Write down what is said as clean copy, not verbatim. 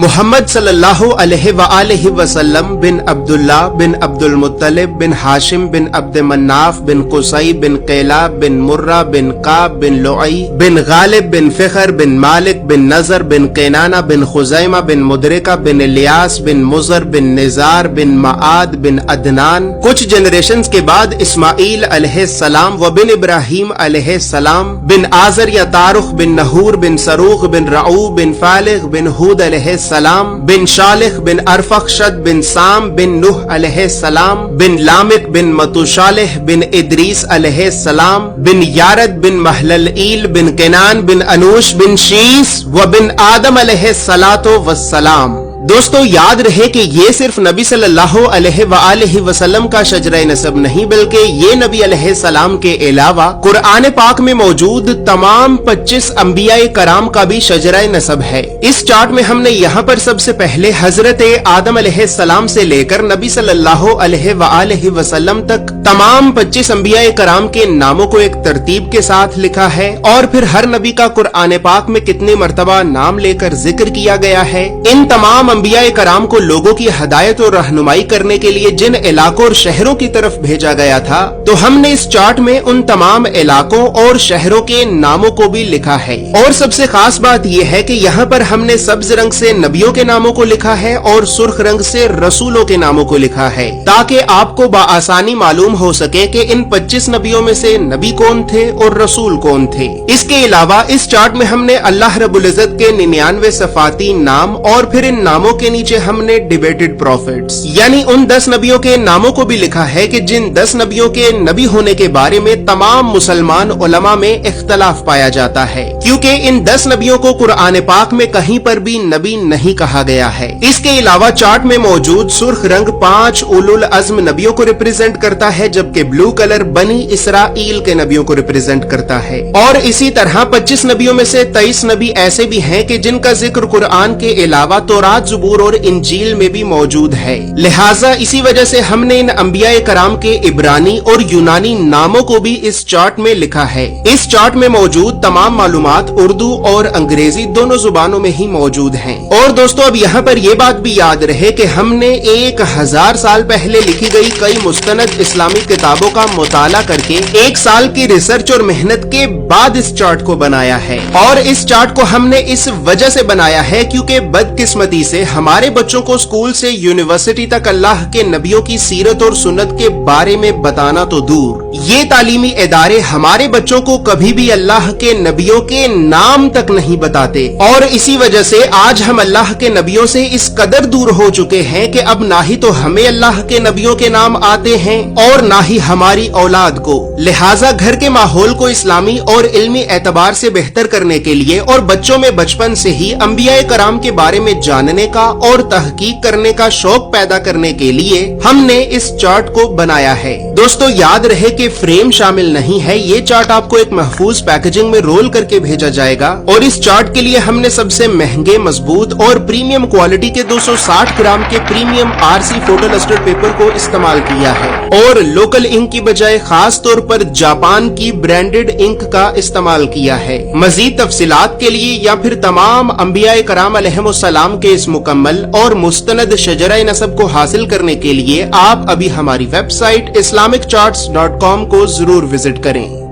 محمد صلی اللہ علیہ وآلہ وسلم بن عبداللہ بن عبد المطلب بن ہاشم بن عبد مناف بن قصی بن قیلاب بن مرہ بن قاب بن لعی بن غالب بن فخر بن مالک بن نظر بن قینانہ بن خزیمہ بن مدرکہ بن الیاس بن مزر بن نزار بن معاد بن عدنان. کچھ جنریشنز کے بعد اسماعیل علیہ السلام و بن ابراہیم علیہ السلام بن آزر یا تارخ بن نحور بن سروغ بن رعو بن فالغ بن ہود علیہ السلام بن شالخ بن ارفخشد بن سام بن نوح علیہ السلام بن لامک بن متوشالح بن ادریس علیہ السلام بن یارد بن محللئیل بن کنان بن انوش بن شیس و بن آدم علیہ السلام. دوستو یاد رہے کہ یہ صرف نبی صلی اللہ علیہ وآلہ وسلم کا شجرہ نسب نہیں بلکہ یہ نبی علیہ السلام کے علاوہ قرآن پاک میں موجود تمام 25 انبیاء کرام کا بھی شجرہ نسب ہے. اس چارٹ میں ہم نے یہاں پر سب سے پہلے حضرت آدم علیہ السلام سے لے کر نبی صلی اللہ علیہ وآلہ وسلم تک تمام 25 انبیاء کرام کے ناموں کو ایک ترتیب کے ساتھ لکھا ہے اور پھر ہر نبی کا قرآن پاک میں کتنی مرتبہ نام لے کر ذکر کیا گیا ہے. ان تمام انبیاء کرام کو لوگوں کی ہدایت اور رہنمائی کرنے کے لیے جن علاقوں اور شہروں کی طرف بھیجا گیا تھا تو ہم نے اس چارٹ میں ان تمام علاقوں اور شہروں کے ناموں کو بھی لکھا ہے. اور سب سے خاص بات یہ ہے کہ یہاں پر ہم نے سبز رنگ سے نبیوں کے ناموں کو لکھا ہے اور سرخ رنگ سے رسولوں کے ناموں کو لکھا ہے تاکہ آپ کو بآسانی معلوم ہو سکے کہ ان 25 نبیوں میں سے نبی کون تھے اور رسول کون تھے. اس کے علاوہ اس چارٹ میں ہم نے اللہ رب العزت کے 99 صفاتی نام اور پھر ان ناموں کے نیچے ہم نے ڈیبیٹڈ پروفیٹس یعنی ان 10 نبیوں کے ناموں کو بھی لکھا ہے کہ جن 10 نبیوں کے نبی ہونے کے بارے میں تمام مسلمان علماء میں اختلاف پایا جاتا ہے کیونکہ ان 10 نبیوں کو قرآن پاک میں کہیں پر بھی نبی نہیں کہا گیا ہے. اس کے علاوہ چارٹ میں موجود سرخ رنگ 5 اولو العزم نبیوں کو ریپرزینٹ کرتا ہے جبکہ بلو کلر بنی اسرائیل کے نبیوں کو ریپرزینٹ کرتا ہے. اور اسی طرح 25 نبیوں میں سے 23 نبی ایسے بھی ہیں کہ جن کا ذکر قرآن کے علاوہ تورات زبور اور انجیل میں بھی موجود ہے. لہٰذا اسی وجہ سے ہم نے ان انبیاء کرام کے عبرانی اور یونانی ناموں کو بھی اس چارٹ میں لکھا ہے. اس چارٹ میں موجود تمام معلومات اردو اور انگریزی دونوں زبانوں میں ہی موجود ہیں. اور دوستو اب یہاں پر یہ بات بھی یاد رہے کہ ہم نے 1000 سال پہلے لکھی گئی کئی مستند اسلامی کتابوں کا مطالعہ کر کے 1 سال کی ریسرچ اور محنت کے بعد اس چارٹ کو بنایا ہے. اور اس چارٹ کو ہم نے اس وجہ سے بنایا ہے کیونکہ بدقسمتی سے ہمارے بچوں کو اسکول سے یونیورسٹی تک اللہ کے نبیوں کی سیرت اور سنت کے بارے میں بتانا تو دور، یہ تعلیمی ادارے ہمارے بچوں کو کبھی بھی اللہ کے نبیوں کے نام تک نہیں بتاتے. اور اسی وجہ سے آج ہم اللہ کے نبیوں سے اس قدر دور ہو چکے ہیں کہ اب نہ ہی تو ہمیں اللہ کے نبیوں کے نام آتے ہیں اور نہ ہی ہماری اولاد کو. لہٰذا گھر کے ماحول کو اسلامی اور علمی اعتبار سے بہتر کرنے کے لیے اور بچوں میں بچپن سے ہی انبیاء کرام کے بارے میں جاننے کا اور تحقیق کرنے کا شوق پیدا کرنے کے لیے ہم نے اس چارٹ کو بنایا ہے. دوستو یاد رہے کہ فریم شامل نہیں ہے. یہ چارٹ آپ کو ایک محفوظ پیکیجنگ میں رول کر کے بھیجا جائے گا اور اس چارٹ کے لیے ہم نے سب سے مہنگے مضبوط اور پریمیم کوالٹی کے 260 گرام کے premium RC photo lustre paper کو استعمال کیا ہے اور لوکل انک کی بجائے خاص طور پر جاپان کی برانڈڈ انک کا استعمال کیا ہے. مزید تفصیلات کے لیے یا پھر تمام انبیاء کرام علیہم السلام کے اس مکمل اور مستند شجرہ نسب کو حاصل کرنے کے لیے آپ ابھی ہماری ویب سائٹ islamiccharts.com کو ضرور وزٹ کریں.